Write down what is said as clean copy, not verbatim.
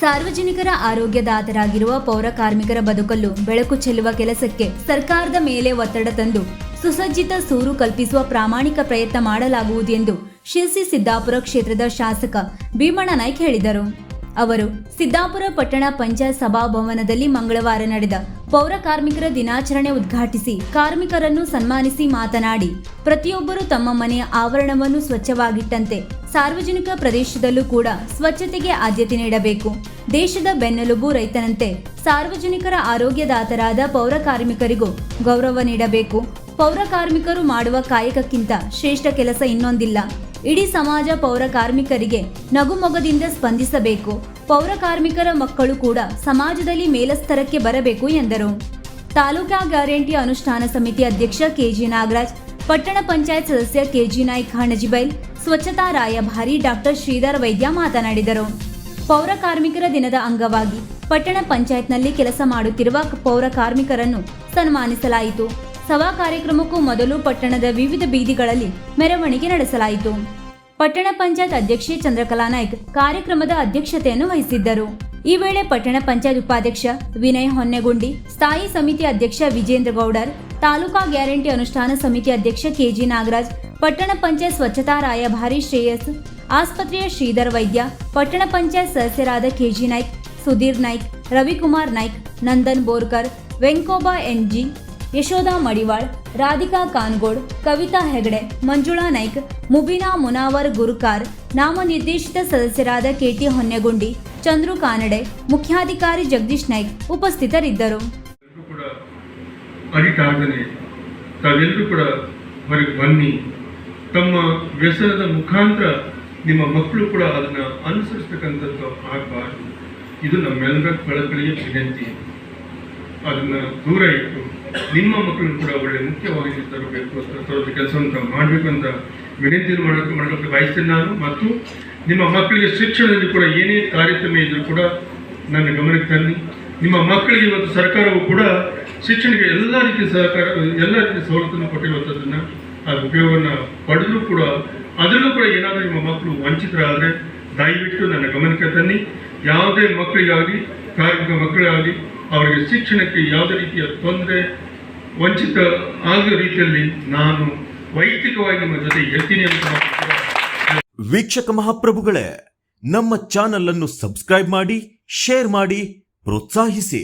ಸಾರ್ವಜನಿಕರ ಆರೋಗ್ಯದಾತರಾಗಿರುವ ಪೌರ ಕಾರ್ಮಿಕರ ಬದುಕಲು ಬೆಳಕು ಚೆಲ್ಲುವ ಕೆಲಸಕ್ಕೆ ಸರ್ಕಾರದ ಮೇಲೆ ಒತ್ತಡ ತಂದು ಸುಸಜ್ಜಿತ ಸೂರು ಕಲ್ಪಿಸುವ ಪ್ರಾಮಾಣಿಕ ಪ್ರಯತ್ನ ಮಾಡಲಾಗುವುದು ಎಂದು ಶಿರಸಿ ಸಿದ್ದಾಪುರ ಕ್ಷೇತ್ರದ ಶಾಸಕ ಭೀಮಣ್ಣ ನಾಯ್ಕ ಹೇಳಿದರು. ಅವರು ಸಿದ್ದಾಪುರ ಪಟ್ಟಣ ಪಂಚಾಯತ್ ಸಭಾಭವನದಲ್ಲಿ ಮಂಗಳವಾರ ನಡೆದ ಪೌರ ಕಾರ್ಮಿಕರ ದಿನಾಚರಣೆ ಉದ್ಘಾಟಿಸಿ ಕಾರ್ಮಿಕರನ್ನು ಸನ್ಮಾನಿಸಿ ಮಾತನಾಡಿ, ಪ್ರತಿಯೊಬ್ಬರು ತಮ್ಮ ಮನೆಯ ಆವರಣವನ್ನು ಸ್ವಚ್ಛವಾಗಿಟ್ಟಂತೆ ಸಾರ್ವಜನಿಕ ಪ್ರದೇಶದಲ್ಲೂ ಕೂಡ ಸ್ವಚ್ಛತೆಗೆ ಆದ್ಯತೆ ನೀಡಬೇಕು. ದೇಶದ ಬೆನ್ನೆಲುಬು ರೈತನಂತೆ ಸಾರ್ವಜನಿಕರ ಆರೋಗ್ಯದಾತರಾದ ಪೌರ ಕಾರ್ಮಿಕರಿಗೂ ಗೌರವ ನೀಡಬೇಕು. ಪೌರ ಕಾರ್ಮಿಕರು ಮಾಡುವ ಕಾಯಕಕ್ಕಿಂತ ಶ್ರೇಷ್ಠ ಕೆಲಸ ಇನ್ನೊಂದಿಲ್ಲ. ಇಡೀ ಸಮಾಜ ಪೌರ ಕಾರ್ಮಿಕರಿಗೆ ನಗುಮೊಗದಿಂದ ಸ್ಪಂದಿಸಬೇಕು. ಪೌರ ಕಾರ್ಮಿಕರ ಮಕ್ಕಳು ಕೂಡ ಸಮಾಜದಲ್ಲಿ ಮೇಲಸ್ತರಕ್ಕೆ ಬರಬೇಕು ಎಂದರು. ತಾಲೂಕಾ ಗ್ಯಾರಂಟಿ ಅನುಷ್ಠಾನ ಸಮಿತಿ ಅಧ್ಯಕ್ಷ ಕೆಜಿ ನಾಗರಾಜ್, ಪಟ್ಟಣ ಪಂಚಾಯತ್ ಸದಸ್ಯ ಕೆಜಿ ನಾಯ್ಕ ಹಣಜಿಬೈಲ್, ಸ್ವಚ್ಛತಾ ರಾಯಭಾರಿ ಡಾಕ್ಟರ್ ಶ್ರೀಧರ್ ವೈದ್ಯ ಮಾತನಾಡಿದರು. ಪೌರ ಕಾರ್ಮಿಕರ ದಿನದ ಅಂಗವಾಗಿ ಪಟ್ಟಣ ಪಂಚಾಯತ್ನಲ್ಲಿ ಕೆಲಸ ಮಾಡುತ್ತಿರುವ ಪೌರ ಕಾರ್ಮಿಕರನ್ನು ಸನ್ಮಾನಿಸಲಾಯಿತು. ಸಭಾ ಕಾರ್ಯಕ್ರಮಕ್ಕೂ ಮೊದಲು ಪಟ್ಟಣದ ವಿವಿಧ ಬೀದಿಗಳಲ್ಲಿ ಮೆರವಣಿಗೆ ನಡೆಸಲಾಯಿತು. ಪಟ್ಟಣ ಪಂಚಾಯತ್ ಅಧ್ಯಕ್ಷೆ ಚಂದ್ರಕಲಾ ನಾಯ್ಕ ಕಾರ್ಯಕ್ರಮದ ಅಧ್ಯಕ್ಷತೆಯನ್ನು ವಹಿಸಿದ್ದರು. ಈ ವೇಳೆ ಪಟ್ಟಣ ಪಂಚಾಯತ್ ಉಪಾಧ್ಯಕ್ಷ ವಿನಯ್ ಹೊನ್ನೆಗುಂಡಿ, ಸ್ಥಾಯಿ ಸಮಿತಿ ಅಧ್ಯಕ್ಷ ವಿಜೇಂದ್ರ ಗೌಡರ್, ತಾಲೂಕಾ ಗ್ಯಾರಂಟಿ ಅನುಷ್ಠಾನ ಸಮಿತಿ ಅಧ್ಯಕ್ಷ ಕೆಜಿ ನಾಗರಾಜ್, ಪಟ್ಟಣ ಪಂಚಾಯತ್ ಸ್ವಚ್ಛತಾ ರಾಯಭಾರಿ ಶ್ರೇಯಸ್, ಆಸ್ಪತ್ರೆಯ ಶ್ರೀಧರ್ ವೈದ್ಯ, ಪಟ್ಟಣ ಪಂಚಾಯತ್ ಸದಸ್ಯರಾದ ಕೆಜಿ ನಾಯ್ಕ್, ಸುಧೀರ್ ನಾಯ್ಕ್, ರವಿಕುಮಾರ್ ನಾಯ್ಕ್, ನಂದನ್ ಬೋರ್ಕರ್, ವೆಂಕೋಬಾ ಎನ್ಜಿ, ಯಶೋಧ ಮಡಿವಾಳ್, ರಾಧಿಕಾ ಕಾನ್ಗೋಡ್, ಕವಿತಾ ಹೆಗಡೆ, ಮಂಜುಳಾ ನಾಯ್ಕ್, ಮುಬೀನಾ ಮುನಾವರ್ ಗುರುಕಾರ್, ನಾಮನಿರ್ದೇಶಿತ ಸದಸ್ಯರಾದ ಕೆಟಿ ಹೊನ್ನೆಗುಂಡಿ, ಚಂದ್ರು ಕಾನಡೆ, ಮುಖ್ಯಾಧಿಕಾರಿ ಜಗದೀಶ್ ನಾಯ್ಕ್ ಉಪಸ್ಥಿತರಿದ್ದರು. ತಾವೆಲ್ಲರೂ ಕೂಡ ಹೊರಗೆ ಬನ್ನಿ. ತಮ್ಮ ವ್ಯಸನದ ಮುಖಾಂತರ ನಿಮ್ಮ ಮಕ್ಕಳು ಕೂಡ ಅದನ್ನು ಅನುಸರಿಸ್ತಕ್ಕಂಥದ್ದು ಆಗಬಾರ್ದು. ಇದು ನಮ್ಮೆಲ್ಲರ ಕಳಕಳಿಯ ವಿನಂತಿ. ಅದನ್ನು ದೂರ ಇಟ್ಟು ನಿಮ್ಮ ಮಕ್ಕಳನ್ನು ಕೂಡ ಒಳ್ಳೆ ಮುಖ್ಯವಾಗಿ ತರಬೇಕು ತರೋದು ಕೆಲಸವನ್ನು ಮಾಡಬೇಕು ಅಂತ ವಿನಂತಿಯನ್ನು ಮಾಡೋಕ್ಕೆ ಬಯಸ್ತೇನೆ ನಾನು. ಮತ್ತು ನಿಮ್ಮ ಮಕ್ಕಳಿಗೆ ಶಿಕ್ಷಣದಲ್ಲಿ ಕೂಡ ಏನೇ ಕಾರ್ಯಕ್ರಮ ಇದ್ರೂ ಕೂಡ ನನ್ನ ಗಮನಕ್ಕೆ ತನ್ನಿ. ನಿಮ್ಮ ಮಕ್ಕಳಿಗೆ ಇವತ್ತು ಸರ್ಕಾರವು ಕೂಡ ಶಿಕ್ಷಣಕ್ಕೆ ಎಲ್ಲ ರೀತಿಯ ಸಹಕಾರ, ಎಲ್ಲ ರೀತಿಯ ಸವಲತ್ತನ್ನು ಕೊಟ್ಟಿರುವಂಥದ್ದನ್ನು ಆ ಉಪಯೋಗವನ್ನು ಪಡೆದರೂ ಕೂಡ ಅದರಲ್ಲೂ ಕೂಡ ಏನಾದರೂ ನಿಮ್ಮ ಮಕ್ಕಳು ವಂಚಿತರಾದರೆ ದಯವಿಟ್ಟು ನನ್ನ ಗಮನಕ್ಕೆ ತನ್ನಿ. ಯಾವುದೇ ಮಕ್ಕಳಿಗಾಗಲಿ, ಕಾರ್ಮಿಕ ಮಕ್ಕಳಿಗಾಗಲಿ ಅವರಿಗೆ ಶಿಕ್ಷಣಕ್ಕೆ ಯಾವುದೇ ರೀತಿಯ ತೊಂದರೆ, ವಂಚಿತ ಆಗೋ ರೀತಿಯಲ್ಲಿ ನಾನು ವೈಯಕ್ತಿಕವಾಗಿ ನಿಮ್ಮ ಜೊತೆ ಇರ್ತೀನಿ ಅಂತ. ವೀಕ್ಷಕ ಮಹಾಪ್ರಭುಗಳೇ, ನಮ್ಮ ಚಾನಲ್ ಅನ್ನು ಸಬ್ಸ್ಕ್ರೈಬ್ ಮಾಡಿ, ಶೇರ್ ಮಾಡಿ, ಪ್ರೋತ್ಸಾಹಿಸಿ.